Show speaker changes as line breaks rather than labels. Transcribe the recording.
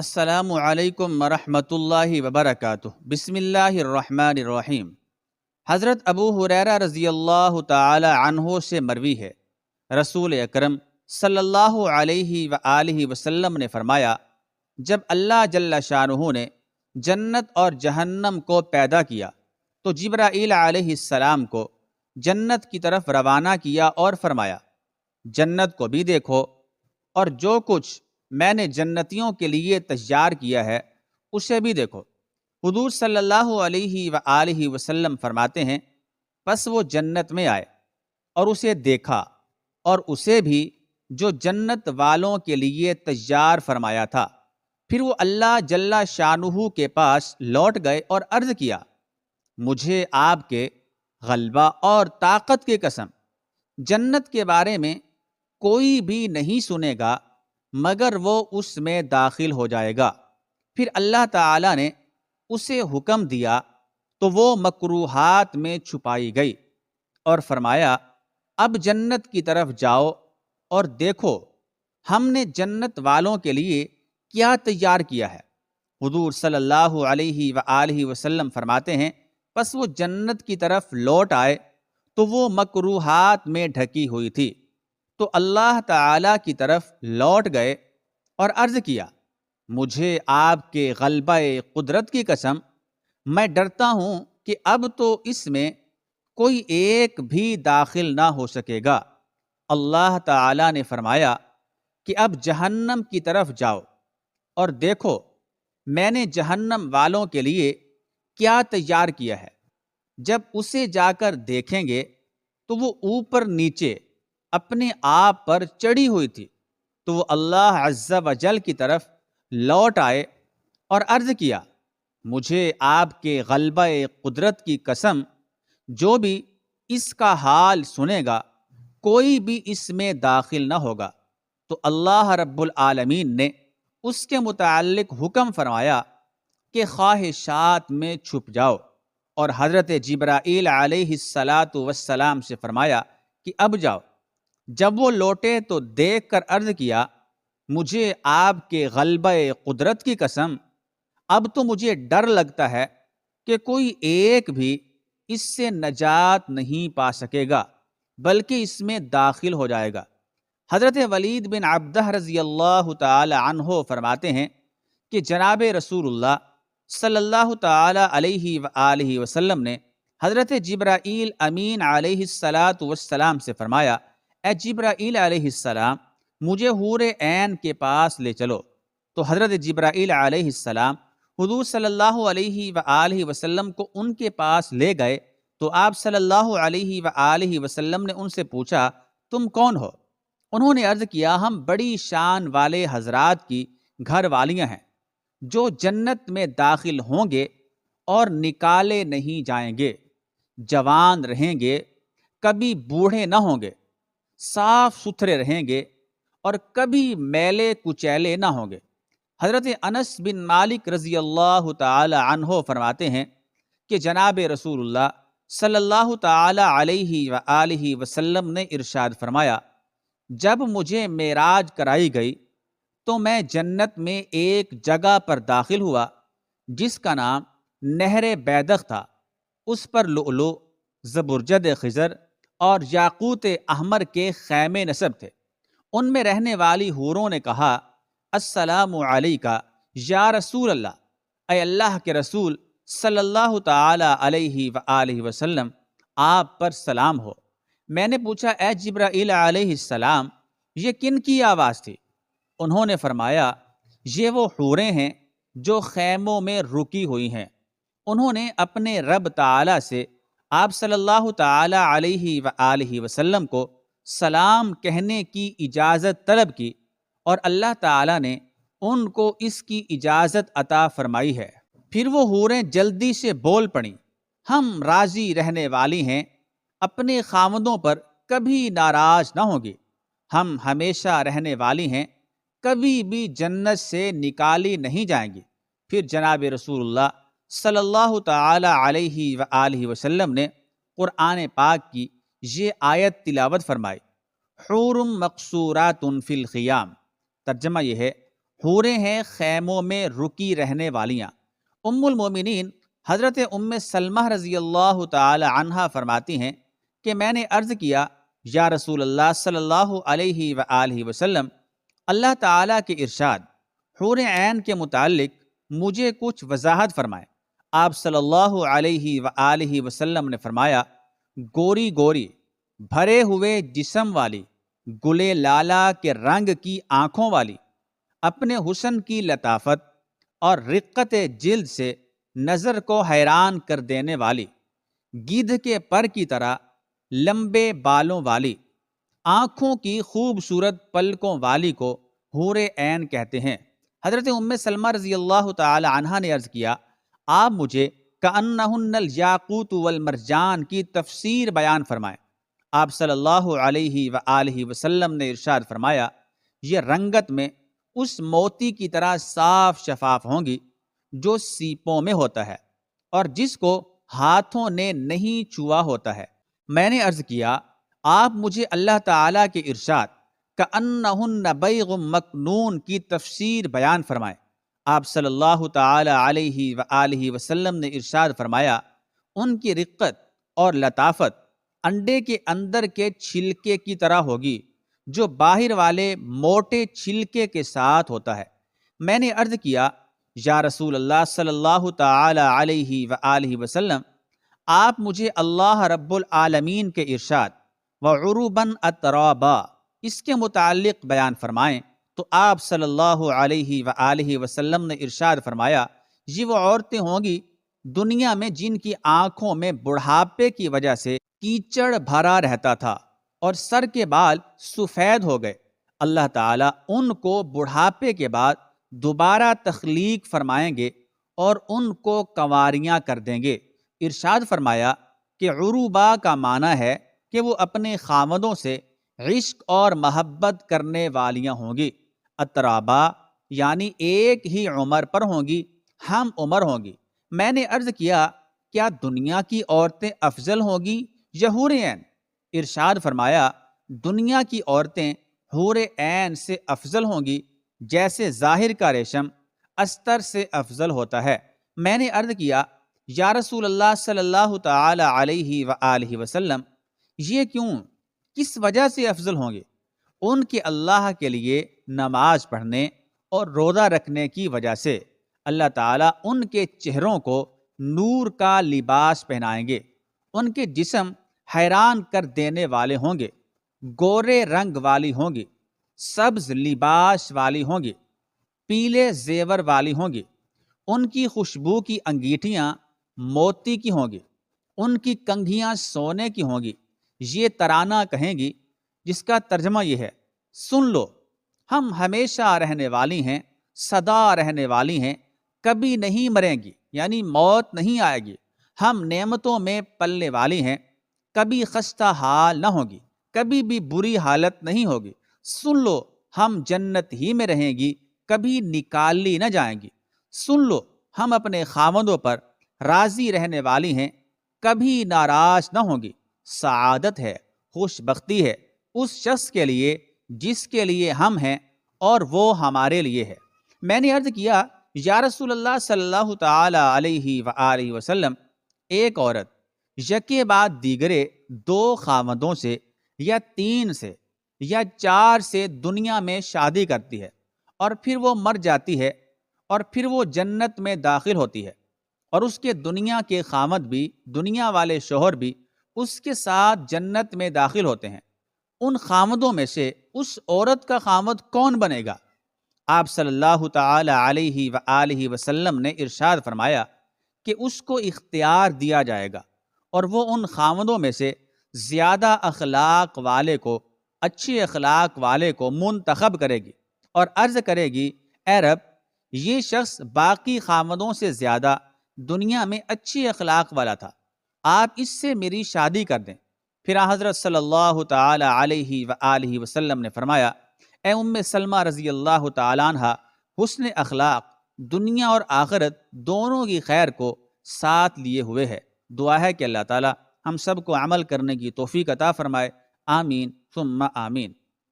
السلام علیکم ورحمۃ اللہ وبرکاتہ۔ بسم اللہ الرحمن الرحیم۔ حضرت ابو ہریرہ رضی اللہ تعالی عنہ سے مروی ہے، رسول اکرم صلی اللہ علیہ وآلہ وسلم نے فرمایا، جب اللہ جل شانہ نے جنت اور جہنم کو پیدا کیا تو جبرائیل علیہ السلام کو جنت کی طرف روانہ کیا اور فرمایا، جنت کو بھی دیکھو اور جو کچھ میں نے جنتیوں کے لیے تیار کیا ہے اسے بھی دیکھو۔ حضور صلی اللہ علیہ وآلہ وسلم فرماتے ہیں، پس وہ جنت میں آئے اور اسے دیکھا اور اسے بھی جو جنت والوں کے لیے تیار فرمایا تھا۔ پھر وہ اللہ جل شانہ کے پاس لوٹ گئے اور عرض کیا، مجھے آپ کے غلبہ اور طاقت کی قسم، جنت کے بارے میں کوئی بھی نہیں سنے گا مگر وہ اس میں داخل ہو جائے گا۔ پھر اللہ تعالی نے اسے حکم دیا تو وہ مکروہات میں چھپائی گئی اور فرمایا، اب جنت کی طرف جاؤ اور دیکھو ہم نے جنت والوں کے لیے کیا تیار کیا ہے۔ حضور صلی اللہ علیہ وآلہ وسلم فرماتے ہیں، پس وہ جنت کی طرف لوٹ آئے تو وہ مکروہات میں ڈھکی ہوئی تھی، تو اللہ تعالی کی طرف لوٹ گئے اور عرض کیا، مجھے آپ کے غلبہ قدرت کی قسم، میں ڈرتا ہوں کہ اب تو اس میں کوئی ایک بھی داخل نہ ہو سکے گا۔ اللہ تعالی نے فرمایا کہ اب جہنم کی طرف جاؤ اور دیکھو میں نے جہنم والوں کے لیے کیا تیار کیا ہے۔ جب اسے جا کر دیکھیں گے تو وہ اوپر نیچے اپنے آپ پر چڑھی ہوئی تھی، تو وہ اللہ عز و جل کی طرف لوٹ آئے اور عرض کیا، مجھے آپ کے غلبہ قدرت کی قسم، جو بھی اس کا حال سنے گا کوئی بھی اس میں داخل نہ ہوگا۔ تو اللہ رب العالمین نے اس کے متعلق حکم فرمایا کہ خواہشات میں چھپ جاؤ، اور حضرت جبرائیل علیہ السلام سے فرمایا کہ اب جاؤ۔ جب وہ لوٹے تو دیکھ کر عرض کیا، مجھے آپ کے غلبہ قدرت کی قسم، اب تو مجھے ڈر لگتا ہے کہ کوئی ایک بھی اس سے نجات نہیں پا سکے گا بلکہ اس میں داخل ہو جائے گا۔ حضرت ولید بن عبدہ رضی اللہ تعالی عنہ فرماتے ہیں کہ جناب رسول اللہ صلی اللہ تعالی علیہ وآلہ وسلم نے حضرت جبرائیل امین علیہ السلام سے فرمایا، اے جبرائیل علیہ السلام، مجھے حور عین کے پاس لے چلو۔ تو حضرت جبرائیل علیہ السلام حضور صلی اللہ علیہ وآلہ وسلم کو ان کے پاس لے گئے تو آپ صلی اللہ علیہ وآلہ وسلم نے ان سے پوچھا، تم کون ہو؟ انہوں نے عرض کیا، ہم بڑی شان والے حضرات کی گھر والیاں ہیں جو جنت میں داخل ہوں گے اور نکالے نہیں جائیں گے، جوان رہیں گے، کبھی بوڑھے نہ ہوں گے، صاف ستھرے رہیں گے اور کبھی میلے کچیلے نہ ہوں گے۔ حضرت انس بن مالک رضی اللہ تعالی عنہ فرماتے ہیں کہ جناب رسول اللہ صلی اللہ تعالی علیہ وآلہ وسلم نے ارشاد فرمایا، جب مجھے معراج کرائی گئی تو میں جنت میں ایک جگہ پر داخل ہوا جس کا نام نہر بیدق تھا، اس پر لؤلؤ، زبرجد خضر اور یاقوت احمر کے خیمے نصب تھے۔ ان میں رہنے والی حوروں نے کہا، السلام علیکہ یا رسول اللہ، اے اللہ کے رسول صلی اللہ تعالی علیہ وآلہ وسلم، آپ پر سلام ہو۔ میں نے پوچھا، اے جبرائیل علیہ السلام، یہ کن کی آواز تھی؟ انہوں نے فرمایا، یہ وہ حوریں ہیں جو خیموں میں رکی ہوئی ہیں۔ انہوں نے اپنے رب تعالی سے آپ صلی اللہ تعالی علیہ وآلہ وسلم کو سلام کہنے کی اجازت طلب کی اور اللہ تعالی نے ان کو اس کی اجازت عطا فرمائی ہے۔ پھر وہ حوریں جلدی سے بول پڑیں، ہم راضی رہنے والی ہیں، اپنے خاوندوں پر کبھی ناراض نہ ہوں گی، ہم ہمیشہ رہنے والی ہیں، کبھی بھی جنت سے نکالی نہیں جائیں گی۔ پھر جناب رسول اللہ صلی اللہ تعالی علیہ وآلہ وسلم نے قرآن پاک کی یہ آیت تلاوت فرمائی، حور مقصورات فی الخیام، ترجمہ یہ ہے، حوریں ہیں خیموں میں رکی رہنے والیاں۔ ام المومنین حضرت ام سلمہ رضی اللہ تعالی عنہا فرماتی ہیں کہ میں نے عرض کیا، یا رسول اللہ صلی اللہ علیہ وآلہ وسلم، اللہ تعالیٰ کے ارشاد حور عین کے متعلق مجھے کچھ وضاحت فرمائے۔ آپ صلی اللہ علیہ وآلہ وسلم نے فرمایا، گوری گوری بھرے ہوئے جسم والی، گلے لالا کے رنگ کی آنکھوں والی، اپنے حسن کی لطافت اور رقت جلد سے نظر کو حیران کر دینے والی، گدھ کے پر کی طرح لمبے بالوں والی، آنکھوں کی خوبصورت پلکوں والی کو حور عین کہتے ہیں۔ حضرت ام سلمہ رضی اللہ تعالی عنہا نے عرض کیا، آپ مجھے کأنہن الیاقوت والمرجان کی تفسیر بیان فرمائیں۔ آپ صلی اللہ علیہ وآلہ وسلم نے ارشاد فرمایا، یہ رنگت میں اس موتی کی طرح صاف شفاف ہوں گی جو سیپوں میں ہوتا ہے اور جس کو ہاتھوں نے نہیں چھوا ہوتا ہے۔ میں نے عرض کیا، آپ مجھے اللہ تعالیٰ کے ارشاد کأنہن بیض مکنون کی تفسیر بیان فرمائیں۔ آپ صلی اللہ تعالی علیہ وآلہ وسلم نے ارشاد فرمایا، ان کی رقت اور لطافت انڈے کے اندر کے چھلکے کی طرح ہوگی جو باہر والے موٹے چھلکے کے ساتھ ہوتا ہے۔ میں نے عرض کیا، یا رسول اللہ صلی اللہ تعالی علیہ وآلہ وسلم، آپ مجھے اللہ رب العالمین کے ارشاد وعروباً اترابا اس کے متعلق بیان فرمائیں۔ تو آپ صلی اللہ علیہ وآلہ وسلم نے ارشاد فرمایا، یہ وہ عورتیں ہوں گی دنیا میں جن کی آنکھوں میں بڑھاپے کی وجہ سے کیچڑ بھرا رہتا تھا اور سر کے بال سفید ہو گئے، اللہ تعالیٰ ان کو بڑھاپے کے بعد دوبارہ تخلیق فرمائیں گے اور ان کو کنواریاں کر دیں گے۔ ارشاد فرمایا کہ عروبا کا معنی ہے کہ وہ اپنے خاوندوں سے عشق اور محبت کرنے والیاں ہوں گی۔ اترابا یعنی ایک ہی عمر پر ہوں گی، ہم عمر ہوں گی۔ میں نے عرض کیا، کیا دنیا کی عورتیں افضل ہوں گی یا حور عین؟ ارشاد فرمایا، دنیا کی عورتیں حور عین سے افضل ہوں گی جیسے ظاہر کا ریشم استر سے افضل ہوتا ہے۔ میں نے عرض کیا، یا رسول اللہ صلی اللہ تعالی علیہ وآلہ وسلم، یہ کیوں، کس وجہ سے افضل ہوں گے؟ ان کے اللہ کے لیے نماز پڑھنے اور روزہ رکھنے کی وجہ سے اللہ تعالیٰ ان کے چہروں کو نور کا لباس پہنائیں گے، ان کے جسم حیران کر دینے والے ہوں گے، گورے رنگ والی ہوں گی، سبز لباس والی ہوں گی، پیلے زیور والی ہوں گی، ان کی خوشبو کی انگیٹھیاں موتی کی ہوں گی، ان کی کنگھیاں سونے کی ہوں گی۔ یہ ترانہ کہیں گی جس کا ترجمہ یہ ہے، سن لو، ہم ہمیشہ رہنے والی ہیں، سدا رہنے والی ہیں، کبھی نہیں مریں گی، یعنی موت نہیں آئے گی، ہم نعمتوں میں پلنے والی ہیں، کبھی خستہ حال نہ ہوگی، کبھی بھی بری حالت نہیں ہوگی۔ سن لو، ہم جنت ہی میں رہیں گی، کبھی نکالی نہ جائیں گی۔ سن لو، ہم اپنے خاوندوں پر راضی رہنے والی ہیں، کبھی ناراض نہ ہوں گی۔ سعادت ہے، خوش بختی ہے اس شخص کے لیے جس کے لیے ہم ہیں اور وہ ہمارے لیے ہے۔ میں نے عرض کیا، یا رسول اللہ صلی اللہ تعالی علیہ وآلہ وسلم، ایک عورت یکے بعد دیگرے 2 خاوندوں سے یا 3 سے یا 4 سے دنیا میں شادی کرتی ہے اور پھر وہ مر جاتی ہے اور پھر وہ جنت میں داخل ہوتی ہے اور اس کے دنیا کے خاوند بھی، دنیا والے شوہر بھی اس کے ساتھ جنت میں داخل ہوتے ہیں۔ ان خاوندوں میں سے اس عورت کا خاوند کون بنے گا؟ آپ صلی اللہ تعالی علیہ وآلہ وسلم نے ارشاد فرمایا کہ اس کو اختیار دیا جائے گا اور وہ ان خاوندوں میں سے زیادہ اخلاق والے کو، اچھے اخلاق والے کو منتخب کرے گی اور عرض کرے گی، اے رب، یہ شخص باقی خاوندوں سے زیادہ دنیا میں اچھے اخلاق والا تھا، آپ اس سے میری شادی کر دیں۔ پھر حضرت صلی اللہ تعالی علیہ وآلہ وسلم نے فرمایا، اے ام سلمہ رضی اللہ تعالیٰ عنہ، حسن اخلاق دنیا اور آخرت دونوں کی خیر کو ساتھ لیے ہوئے ہے۔ دعا ہے کہ اللہ تعالیٰ ہم سب کو عمل کرنے کی توفیق عطا فرمائے۔ آمین ثم آمین۔